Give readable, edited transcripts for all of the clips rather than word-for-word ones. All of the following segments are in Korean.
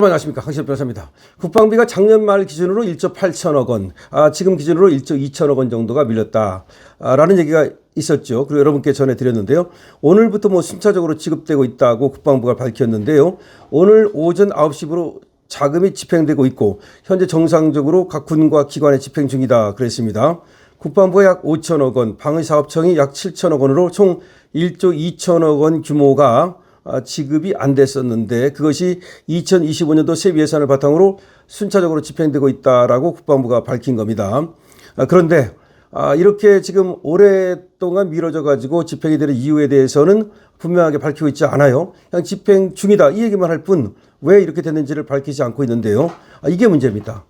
안녕하십니까, 강신엽 변호사입니다. 국방비가 작년 말 기준으로 1조 8천억 원, 지금 기준으로 1조 2천억 원 정도가 밀렸다라는 얘기가 있었죠. 그리고 여러분께 전해드렸는데요. 오늘부터 순차적으로 지급되고 있다고 국방부가 밝혔는데요. 오늘 오전 9시부로 자금이 집행되고 있고 현재 정상적으로 각 군과 기관에 집행 중이다 그랬습니다. 국방부가 약 5천억 원, 방위사업청이 약 7천억 원으로 총 1조 2천억 원 규모가 지급이 안 됐었는데 그것이 2025년도 세부 예산을 바탕으로 순차적으로 집행되고 있다라고 국방부가 밝힌 겁니다. 그런데 이렇게 지금 오랫동안 미뤄져 가지고 집행이 되는 이유에 대해서는 분명하게 밝히고 있지 않아요. 그냥 집행 중이다 이 얘기만 할 뿐 왜 이렇게 됐는지를 밝히지 않고 있는데요. 이게 문제입니다.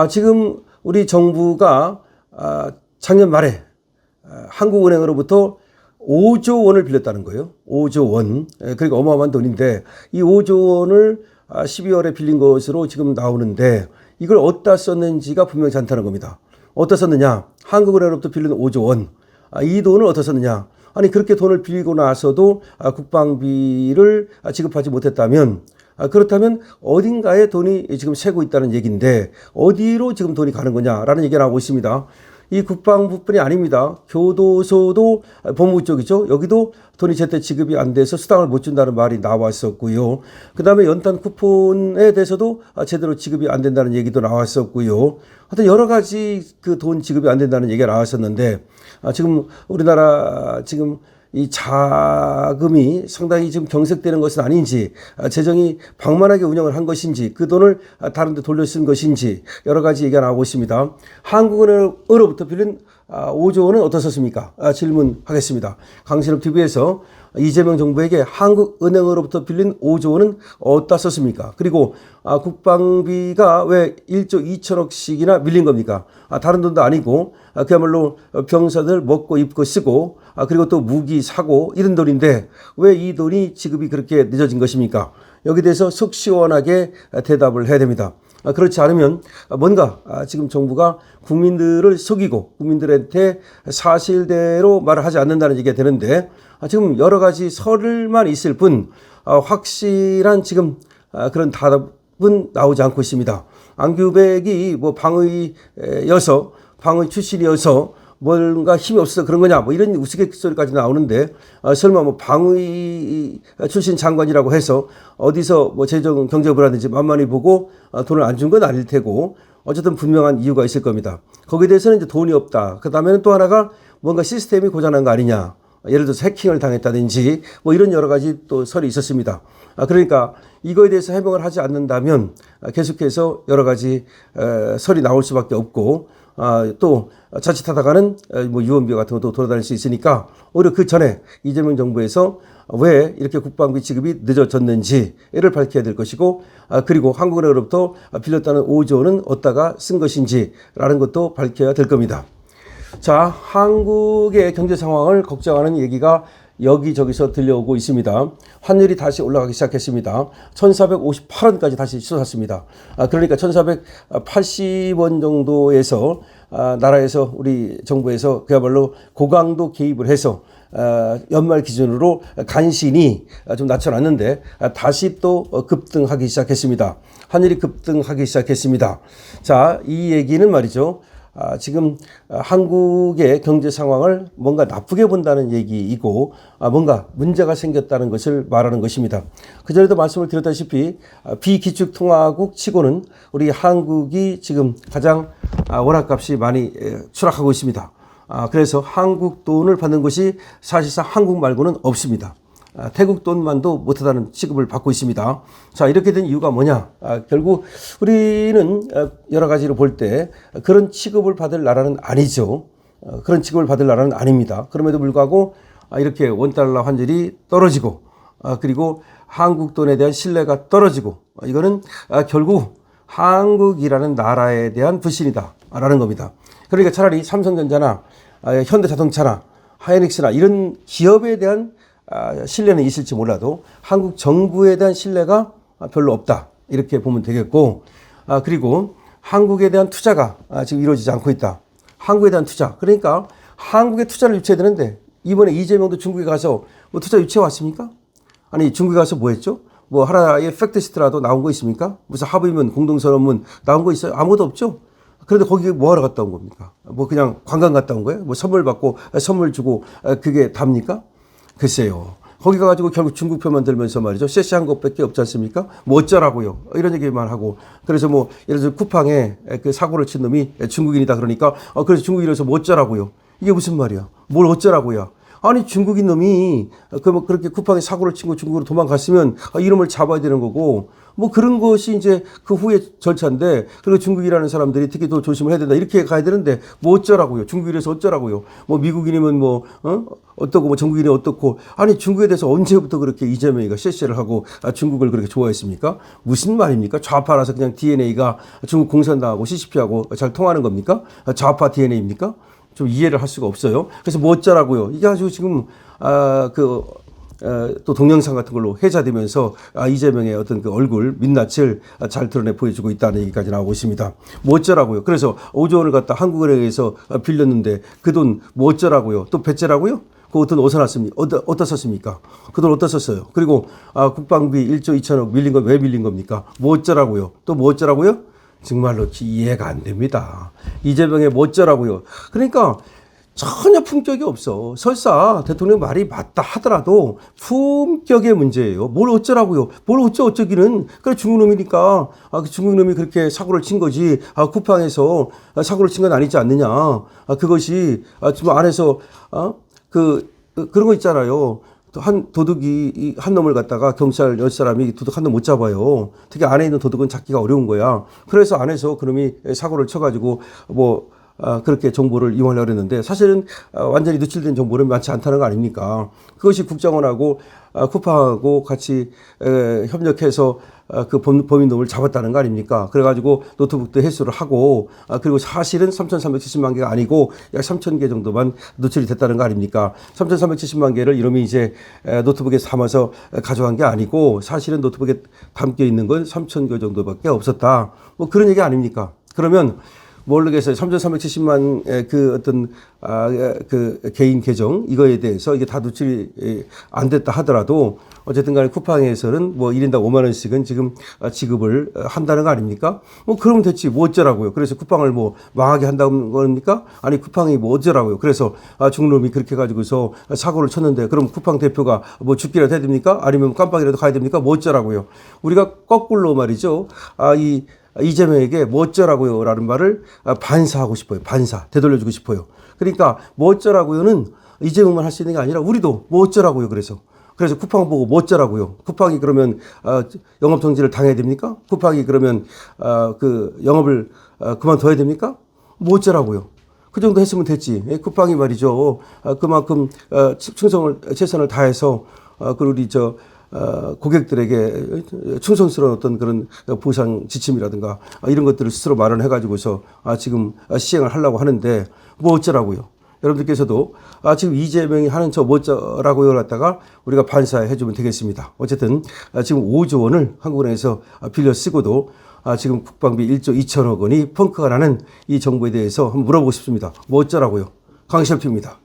지금 우리 정부가 작년 말에 한국은행으로부터 5조 원을 빌렸다는 거예요. 5조 원. 그러니까 어마어마한 돈인데 이 5조 원을 12월에 빌린 것으로 지금 나오는데 이걸 어디다 썼는지가 분명히 않다는 겁니다. 어디다 썼느냐. 한국은행으로부터 빌린 5조 원. 이 돈을 어디다 썼느냐. 아니 그렇게 돈을 빌리고 나서도 국방비를 지급하지 못했다면 그렇다면 어딘가에 돈이 지금 새고 있다는 얘기인데 어디로 지금 돈이 가는 거냐라는 얘기가 나오고 있습니다. 이 국방부뿐이 아닙니다. 교도소도 법무부 쪽이죠. 여기도 돈이 제때 지급이 안 돼서 수당을 못 준다는 말이 나왔었고요. 그다음에 연탄 쿠폰에 대해서도 제대로 지급이 안 된다는 얘기도 나왔었고요. 하여튼 여러 가지 그 돈 지급이 안 된다는 얘기가 나왔었는데 지금 우리나라 지금 이 자금이 상당히 지금 경색되는 것은 아닌지 재정이 방만하게 운영을 한 것인지 그 돈을 다른 데 돌려 쓴 것인지 여러 가지 얘기가 나오고 있습니다. 한국은행으로부터 빌린 5조 원은 어디서 썼습니까? 질문하겠습니다. 강신엽 TV에서 이재명 정부에게 한국은행으로부터 빌린 5조 원은 어디다 썼습니까? 그리고 국방비가 왜 1조 2천억씩이나 밀린 겁니까? 다른 돈도 아니고 그야말로 병사들 먹고 입고 쓰고 그리고 또 무기 사고 이런 돈인데 왜 이 돈이 지급이 그렇게 늦어진 것입니까? 여기에 대해서 속 시원하게 대답을 해야 됩니다. 그렇지 않으면 뭔가 지금 정부가 국민들을 속이고 국민들한테 사실대로 말을 하지 않는다는 얘기가 되는데 지금 여러 가지 설만 있을 뿐 확실한 지금 그런 답은 나오지 않고 있습니다. 안규백이 뭐 방위 출신이어서 뭔가 힘이 없어서 그런 거냐 뭐 이런 우스갯소리까지 나오는데 설마 뭐 방위 출신 장관이라고 해서 어디서 뭐 재정 경제부라든지 만만히 보고 돈을 안 준 건 아닐 테고 어쨌든 분명한 이유가 있을 겁니다. 거기에 대해서는 이제 돈이 없다. 그 다음에는 또 하나가 뭔가 시스템이 고장난 거 아니냐. 예를 들어서 해킹을 당했다든지 뭐 이런 여러 가지 또 설이 있었습니다. 그러니까 이거에 대해서 해명을 하지 않는다면 계속해서 여러 가지 설이 나올 수밖에 없고 또 자칫하다가는 뭐 유언비어 같은 것도 돌아다닐 수 있으니까 오히려 그 전에 이재명 정부에서 왜 이렇게 국방비 지급이 늦어졌는지를 밝혀야 될 것이고 그리고 한국은행으로부터 빌렸다는 5조 원은 어디다가 쓴 것인지라는 것도 밝혀야 될 겁니다. 자, 한국의 경제 상황을 걱정하는 얘기가 여기저기서 들려오고 있습니다. 환율이 다시 올라가기 시작했습니다. 1458원까지 다시 치솟았습니다. 그러니까 1480원 정도에서 나라에서 우리 정부에서 그야말로 고강도 개입을 해서 연말 기준으로 간신히 좀 낮춰놨는데 다시 또 급등하기 시작했습니다. 환율이 급등하기 시작했습니다. 자, 이 얘기는 말이죠. 지금 한국의 경제 상황을 뭔가 나쁘게 본다는 얘기이고 뭔가 문제가 생겼다는 것을 말하는 것입니다. 그전에도 말씀을 드렸다시피 비기축통화국 치고는 우리 한국이 지금 가장 원화값이 많이 추락하고 있습니다. 그래서 한국 돈을 받는 것이 사실상 한국 말고는 없습니다. 태국 돈만도 못하다는 취급을 받고 있습니다. 자, 이렇게 된 이유가 뭐냐? 결국 우리는 여러 가지로 볼 때 그런 취급을 받을 나라는 아니죠. 그런 취급을 받을 나라는 아닙니다. 그럼에도 불구하고 이렇게 원달러 환율이 떨어지고 그리고 한국 돈에 대한 신뢰가 떨어지고 이거는 결국 한국이라는 나라에 대한 불신이다라는 겁니다. 그러니까 차라리 삼성전자나 현대자동차나 하이닉스나 이런 기업에 대한 신뢰는 있을지 몰라도 한국 정부에 대한 신뢰가 별로 없다 이렇게 보면 되겠고 그리고 한국에 대한 투자가 지금 이루어지지 않고 있다. 한국에 대한 투자 그러니까 한국에 투자를 유치해야 되는데 이번에 이재명도 중국에 가서 뭐 투자 유치해 왔습니까? 아니 중국에 가서 뭐 했죠? 뭐 하나의 팩트시트라도 나온 거 있습니까? 무슨 합의문, 공동선언문 나온 거 있어요? 아무것도 없죠? 그런데 거기에 뭐 하러 갔다 온 겁니까? 뭐 그냥 관광 갔다 온 거예요? 뭐 선물 받고 선물 주고 그게 답니까? 글쎄요. 거기 가가지고 결국 중국 표만 들면서 말이죠. 쎄쎄한 것밖에 없지 않습니까? 뭐 어쩌라고요. 이런 얘기만 하고. 그래서 뭐 예를 들어 쿠팡에 그 사고를 친 놈이 중국인이다 그러니까 그래서 중국인이라서 뭐 어쩌라고요. 이게 무슨 말이야. 뭘 어쩌라고요. 아니 중국인 놈이 그렇게 쿠팡에 사고를 치고 중국으로 도망갔으면 이놈을 잡아야 되는 거고 뭐 그런 것이 이제 그 후에 절차인데 그리고 중국이라는 사람들이 특히 더 조심을 해야 된다 이렇게 가야 되는데 뭐 어쩌라고요. 중국이라서 어쩌라고요. 뭐 미국인이면 뭐 어떻고 뭐 전국인이 어떻고 아니 중국에 대해서 언제부터 그렇게 이재명이가 쎄쎄를 하고 중국을 그렇게 좋아했습니까? 무슨 말입니까? 좌파라서 그냥 DNA가 중국 공산당하고 CCP하고 잘 통하는 겁니까? 좌파 DNA입니까? 좀 이해를 할 수가 없어요. 그래서 뭐 어쩌라고요. 이게 아주 지금 또 동영상 같은 걸로 회자되면서 이재명의 어떤 그 얼굴 민낯을 잘 드러내 보여주고 있다는 얘기까지 나오고 있습니다. 뭐 어쩌라고요. 그래서 5조 원을 갖다 한국은행에서 빌렸는데 그 돈 뭐 어쩌라고요. 또 배째라고요. 그 돈 어디서 났습니까? 어디다 썼습니까? 그 돈 어디다 썼어요? 그리고 국방비 1조 2천억 밀린 건 왜 밀린 겁니까? 뭐 어쩌라고요. 또 뭐 어쩌라고요? 정말로 이해가 안 됩니다. 이재명의 뭐 어쩌라고요. 그러니까 전혀 품격이 없어. 설사 대통령 말이 맞다 하더라도 품격의 문제예요. 뭘 어쩌라고요. 뭘 어쩌기는. 그래 중국 놈이니까 그 중국 놈이 그렇게 사고를 친 거지. 쿠팡에서 사고를 친 건 아니지 않느냐. 그것이 지금 안에서 그런 거 있잖아요. 한 도둑이 한 놈을 갖다가 경찰 10사람이 도둑 한 놈 못 잡아요. 특히 안에 있는 도둑은 잡기가 어려운 거야. 그래서 안에서 그놈이 사고를 쳐가지고 그렇게 정보를 이용하려고 했는데 사실은 완전히 누출된 정보는 많지 않다는 거 아닙니까? 그것이 국정원하고 쿠팡하고 같이 협력해서 그 범인놈을 잡았다는 거 아닙니까? 그래가지고 노트북도 회수를 하고 그리고 사실은 3,370만 개가 아니고 약 3,000개 정도만 누출이 됐다는 거 아닙니까? 3,370만 개를 이놈이 이제 노트북에 담아서 가져간 게 아니고 사실은 노트북에 담겨 있는 건 3,000개 정도밖에 없었다. 뭐 그런 얘기 아닙니까? 그러면 모르겠어요. 3,370만 그 어떤 그 개인 계정 이거에 대해서 이게 다 누출이 안 됐다 하더라도 어쨌든 간에 쿠팡에서는 뭐 1인당 5만 원씩은 지금 지급을 한다는 거 아닙니까? 뭐 그러면 됐지. 뭐 어쩌라고요. 그래서 쿠팡을 뭐 망하게 한다는 겁니까? 아니 쿠팡이 뭐 어쩌라고요. 그래서 중놈이 그렇게 가지고서 사고를 쳤는데 그럼 쿠팡 대표가 뭐 죽기라도 해야 됩니까? 아니면 깜빡이라도 가야 됩니까? 뭐 어쩌라고요. 우리가 거꾸로 말이죠. 이재명에게 뭐 어쩌라고요 라는 말을 반사하고 싶어요. 반사. 되돌려주고 싶어요. 그러니까 뭐 어쩌라고요는 이재명만 할 수 있는 게 아니라 우리도 뭐 어쩌라고요. 그래서 쿠팡 보고 뭐 어쩌라고요. 쿠팡이 그러면 영업 정지를 당해야 됩니까? 쿠팡이 그러면 그 영업을 그만둬야 됩니까? 뭐 어쩌라고요. 그 정도 했으면 됐지. 쿠팡이 말이죠. 그만큼 최선을 다해서 우리 고객들에게 충성스러운 어떤 그런 보상 지침이라든가 이런 것들을 스스로 마련해 가지고서 지금 시행을 하려고 하는데 뭐 어쩌라고요. 여러분들께서도 지금 이재명이 하는 저 뭐 어쩌라고요 갖다가 우리가 반사해 주면 되겠습니다. 어쨌든 지금 5조 원을 한국은행에서 빌려 쓰고도 지금 국방비 1조 2천억 원이 펑크가 나는 이 정부에 대해서 한번 물어보고 싶습니다. 뭐 어쩌라고요. 강시엽TV입니다.